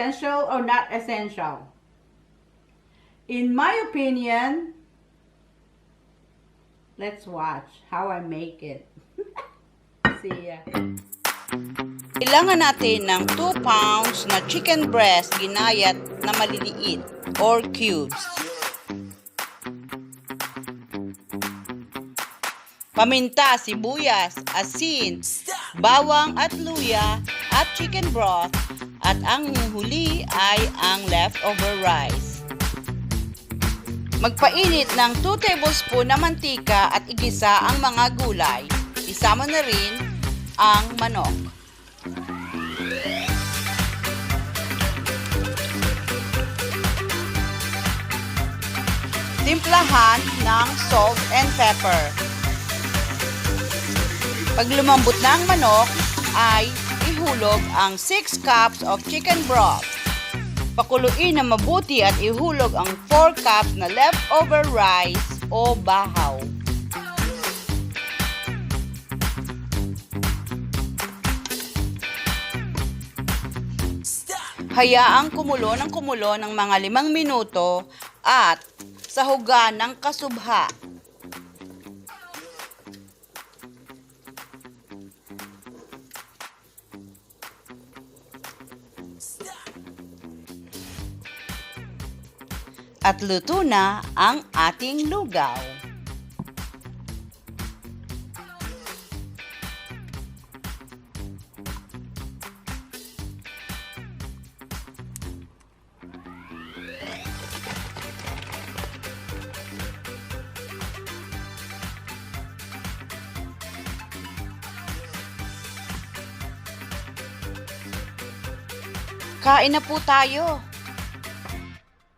essential or not essential? In my opinion, let's watch how I make it. See ya. Kailangan natin ng 2 pounds na chicken breast ginayat na maliliit or cubes. Paminta, sibuyas, asin, bawang at luya at chicken broth at ang huli ay ang leftover rice. Magpainit ng 2 tablespoon na mantika at igisa ang mga gulay. Isama na rin ang manok. Timplahan ng salt and pepper. Pag lumambot na ang manok, ay ihulog ang 6 cups of chicken broth. Pakuluin na mabuti at ihulog ang 4 cups na leftover rice o bahaw. Hayaang kumulo ng mga 5 minuto at sahugan ng kasubha. At luto na ang ating lugaw. Kain na po tayo.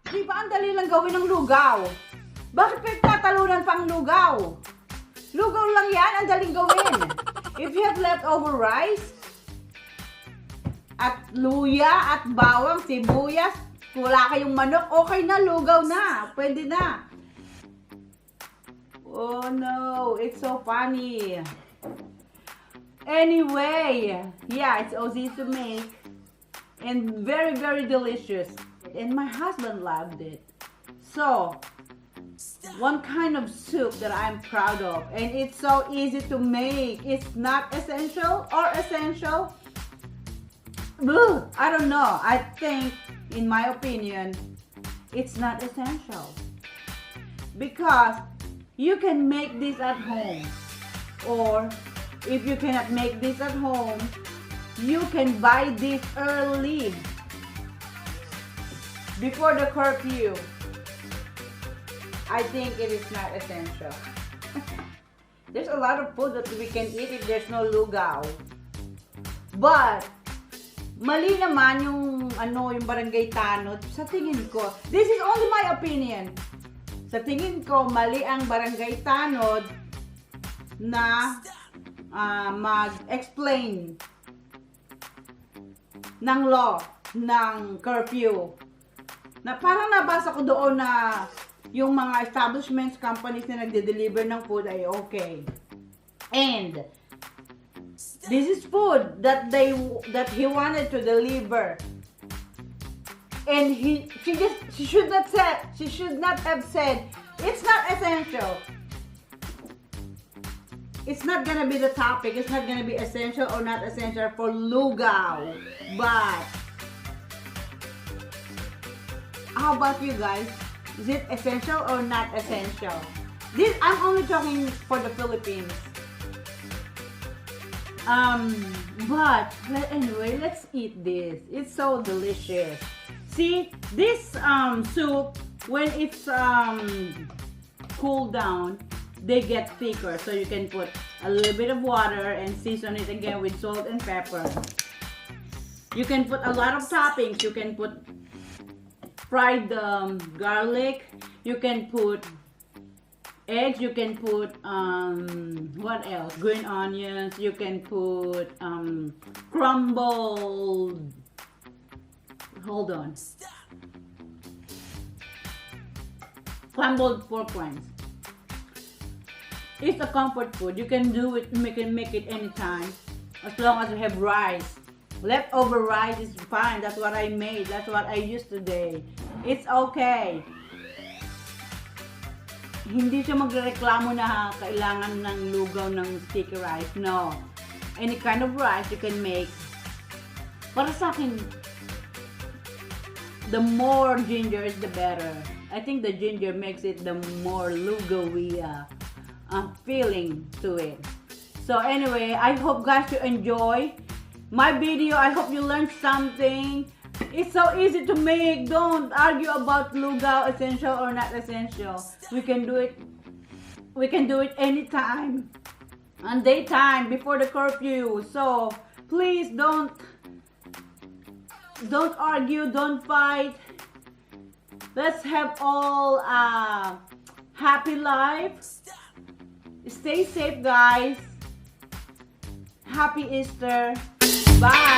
Di ba ang dali lang gawin ng lugaw? Bakit pinagtatalunan pang lugaw? Lugaw lang yan, ang daling gawin. If you have leftover rice, at luya, at bawang, sibuyas, wala kayong manok, okay na, lugaw na. Pwede na. Oh no, it's so funny. Anyway, yeah, it's easy to make. And very, very delicious. And my husband loved it. So, one kind of soup that I'm proud of. And it's so easy to make. It's not essential or essential. Ugh, I don't know. I think, in my opinion, it's not essential. Because you can make this at home. Or, if you cannot make this at home, you can buy this early. Before the curfew. I think it is not essential. There's a lot of food that we can eat if there's no lugaw. But, mali naman yung barangay tanod. Sa tingin ko, this is only my opinion. Sa tingin ko, mali ang barangay tanod na mag-explain ng law ng curfew. Na parang nabasa ko doon na yung mga establishments, companies na nagde-deliver ng food ay okay. And this is food that he wanted to deliver. And she should not have said it's not essential. It's not gonna be the topic. It's not gonna be essential or not essential for lugaw. But how about you guys? Is it essential or not essential? I'm only talking for the Philippines. But anyway, let's eat this. It's so delicious. See, this soup, when it's cooled down, they get thicker. So you can put a little bit of water and season it again with salt and pepper. You can put a lot of toppings. You can put fried garlic. You can put eggs. You can put what else? Green onions. You can put crumbled. Hold on. Crumbled pork rinds. It's a comfort food. You can do it. You can make it anytime, as long as you have rice. Leftover rice is fine. That's what I made. That's what I used today. It's okay. Hindi siya magreklamo na kailangan ng lugaw ng sticky rice. No. Any kind of rice you can make. Para sa akin, the more ginger is the better. I think the ginger makes it the more lugawy feeling to it. So anyway, I hope guys you enjoy my video. I hope you learned something. It's so easy to make. Don't argue about lugaw essential or not essential. We can do it. We can do it anytime. On daytime before the curfew. So please don't argue, don't fight. Let's have all happy life. Stay safe, guys. Happy Easter. Bye.